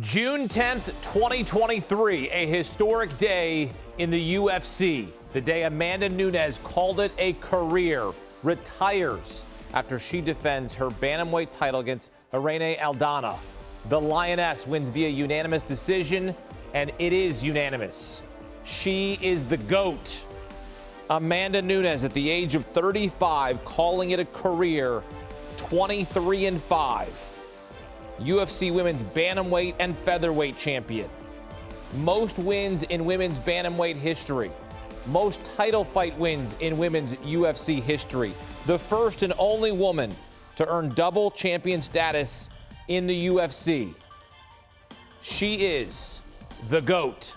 June 10th, 2023, a historic day in the UFC. The day Amanda Nunes called it a career, retires after she defends her bantamweight title against Irene Aldana. The Lioness wins via unanimous decision, and it is unanimous. She is the GOAT. Amanda Nunes, at the age of 35, calling it a career, 23-5. UFC women's bantamweight and featherweight champion. Most wins in women's bantamweight history. Most title fight wins in women's UFC history. The first and only woman to earn double champion status in the UFC. She is the GOAT.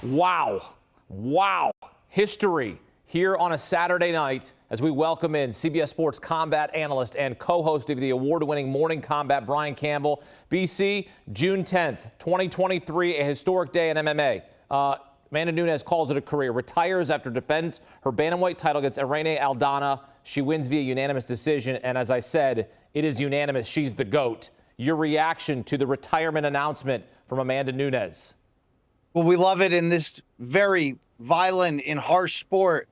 Wow. Wow. History here on a Saturday night as we welcome in CBS Sports combat analyst and co-host of the award-winning Morning Kombat, Brian Campbell. BC, June 10th, 2023, a historic day in MMA. Amanda Nunes calls it a career, retires after defends her bantamweight title against Irene Aldana. She wins via unanimous decision, and as I said, it is unanimous. She's the GOAT. Your reaction to the retirement announcement from Amanda Nunes? Well, we love it in this very violent and harsh sport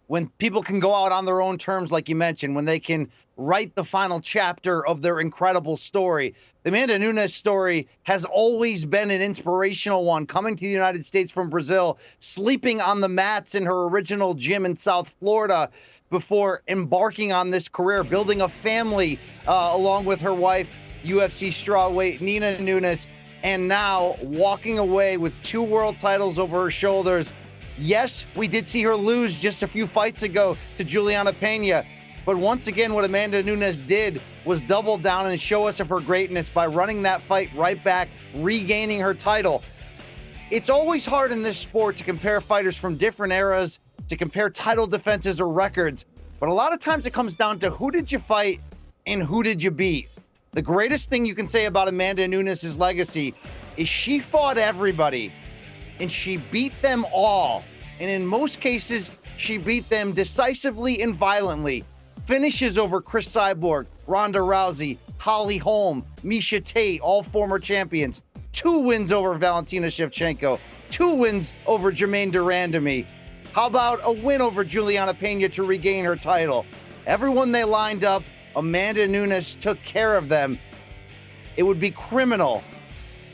when people can go out on their own terms, like you mentioned, when they can write the final chapter of their incredible story. The Amanda Nunes story has always been an inspirational one, coming to the United States from Brazil, sleeping on the mats in her original gym in South Florida before embarking on this career, building a family along with her wife, UFC strawweight Nina Nunes, and now walking away with 2 world titles over her shoulders. Yes, we did see her lose just a few fights ago to Juliana Pena, but once again, what Amanda Nunes did was double down and show us of her greatness by running that fight right back, regaining her title. It's always hard in this sport to compare fighters from different eras, to compare title defenses or records, but a lot of times it comes down to who did you fight and who did you beat. The greatest thing you can say about Amanda Nunes' legacy is she fought everybody, and she beat them all. And in most cases, she beat them decisively and violently. Finishes over Chris Cyborg, Ronda Rousey, Holly Holm, Miesha Tate, all former champions. 2 wins over Valentina Shevchenko. 2 wins over Jermaine Durandamy. How about a win over Juliana Pena to regain her title? Everyone they lined up, Amanda Nunes took care of them. It would be criminal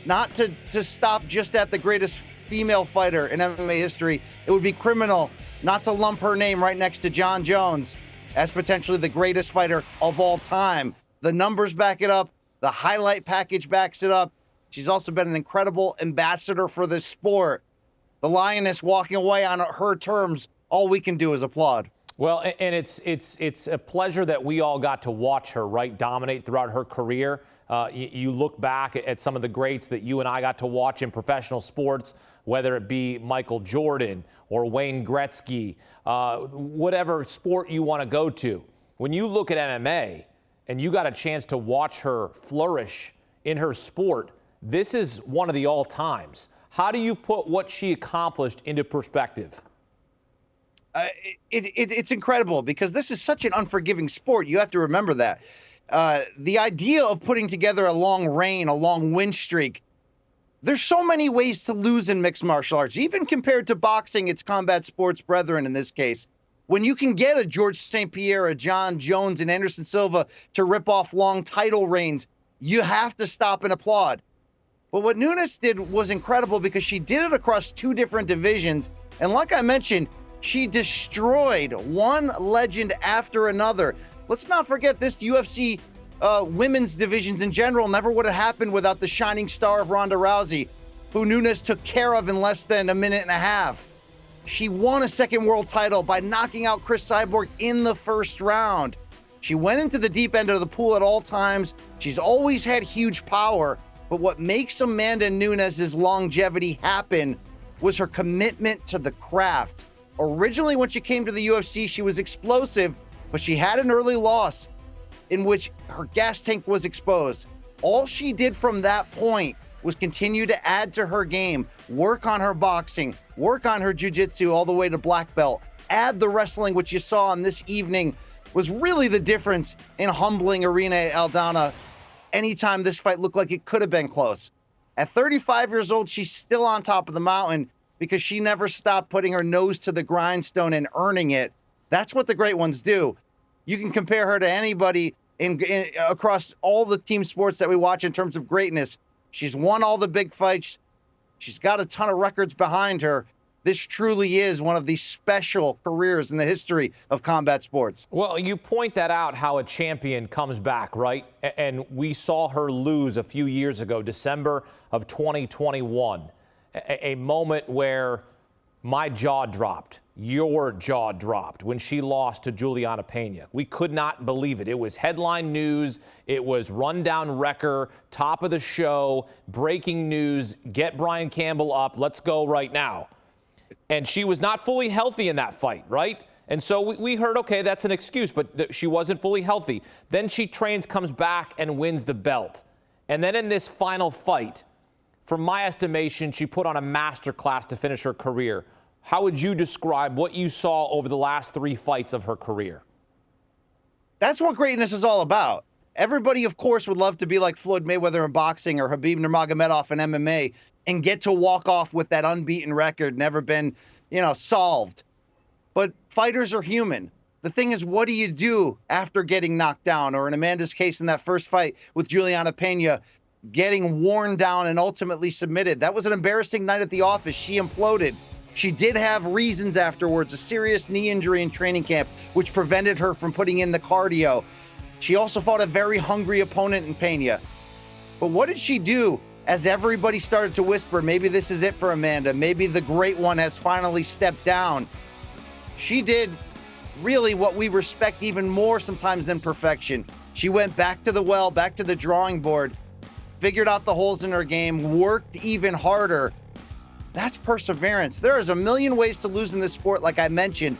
not to stop just at the greatest female fighter in MMA history. It would be criminal not to lump her name right next to John Jones as potentially the greatest fighter of all time. The numbers back it up. The highlight package backs it up. She's also been an incredible ambassador for this sport. The Lioness walking away on her terms, all we can do is applaud. Well, and it's a pleasure that we all got to watch her, right, dominate throughout her career. You look back at some of the greats that you and I got to watch in professional sports, whether it be Michael Jordan or Wayne Gretzky, whatever sport you want to go to. When you look at MMA and you got a chance to watch her flourish in her sport, this is one of the all-times. How do you put what she accomplished into perspective? It's incredible because this is such an unforgiving sport. You have to remember that. The idea of putting together a long reign, a long win streak, there's so many ways to lose in mixed martial arts, even compared to boxing, its combat sports brethren in this case. When you can get a George St. Pierre, a John Jones, and Anderson Silva to rip off long title reigns, you have to stop and applaud. But what Nunes did was incredible because she did it across 2 different divisions. And like I mentioned, she destroyed one legend after another. Let's not forget this UFC women's divisions in general never would have happened without the shining star of Ronda Rousey, who Nunes took care of in less than a minute and a half. She won a 2nd world title by knocking out Chris Cyborg in the 1st round. She went into the deep end of the pool at all times. She's always had huge power, but what makes Amanda Nunes' longevity happen was her commitment to the craft. Originally, when she came to the UFC, she was explosive, but she had an early loss in which her gas tank was exposed. All she did from that point was continue to add to her game, work on her boxing, work on her jiu-jitsu all the way to black belt, add the wrestling, which you saw on this evening was really the difference in humbling Irene Aldana anytime this fight looked like it could have been close. At 35 years old, she's still on top of the mountain because she never stopped putting her nose to the grindstone and earning it. That's what the great ones do. You can compare her to anybody across all the team sports that we watch in terms of greatness. She's won all the big fights. She's got a ton of records behind her. This truly is one of the special careers in the history of combat sports. Well, you point that out, how a champion comes back, right? And we saw her lose a few years ago, December of 2021, a moment where my jaw dropped, your jaw dropped when she lost to Juliana Pena. We could not believe it. It was headline news. It was rundown wrecker, top of the show, breaking news, get Brian Campbell up, let's go right now. And she was not fully healthy in that fight, right? And so we heard, okay, that's an excuse, but she wasn't fully healthy. Then she trains, comes back, and wins the belt. And then in this final fight, from my estimation, she put on a masterclass to finish her career. How would you describe what you saw over the last 3 fights of her career? That's what greatness is all about. Everybody, of course, would love to be like Floyd Mayweather in boxing or Khabib Nurmagomedov in MMA and get to walk off with that unbeaten record, never been, solved. But fighters are human. The thing is, what do you do after getting knocked down? Or in Amanda's case in that first fight with Juliana Pena, getting worn down and ultimately submitted. That was an embarrassing night at the office. She imploded. She did have reasons afterwards, a serious knee injury in training camp, which prevented her from putting in the cardio. She also fought a very hungry opponent in Pena. But what did she do as everybody started to whisper, maybe this is it for Amanda, maybe the great one has finally stepped down? She did really what we respect even more sometimes than perfection. She went back to the well, back to the drawing board, figured out the holes in her game, worked even harder. That's perseverance. There is a million ways to lose in this sport, like I mentioned,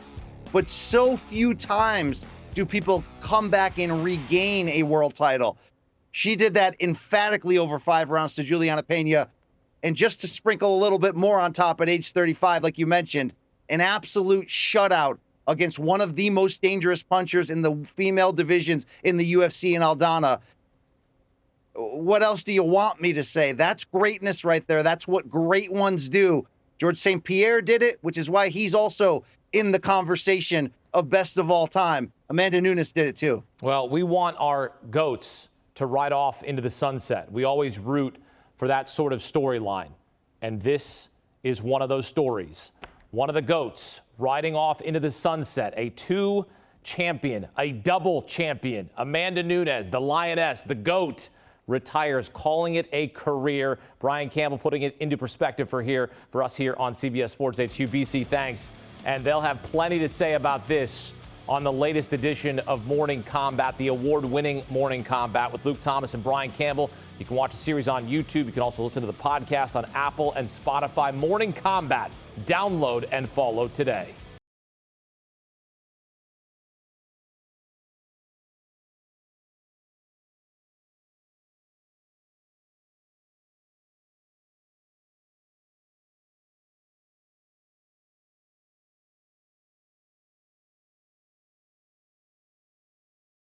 but so few times do people come back and regain a world title. She did that emphatically over 5 rounds to Juliana Pena. And just to sprinkle a little bit more on top at age 35, like you mentioned, an absolute shutout against one of the most dangerous punchers in the female divisions in the UFC in Aldana. What else do you want me to say? That's greatness right there. That's what great ones do. George St. Pierre did it, which is why he's also in the conversation of best of all time. Amanda Nunes did it too. Well, we want our GOATs to ride off into the sunset. We always root for that sort of storyline. And this is one of those stories. One of the GOATs riding off into the sunset, a 2 champion, a double champion. Amanda Nunes, the Lioness, the GOAT, retires, calling it a career. Brian Campbell putting it into perspective for us here on CBS Sports HQ. BC, thanks. And they'll have plenty to say about this on the latest edition of Morning Kombat, the award-winning Morning Kombat with Luke Thomas and Brian Campbell. You can watch the series on YouTube. You can also listen to the podcast on Apple and Spotify. Morning Kombat. Download and follow today.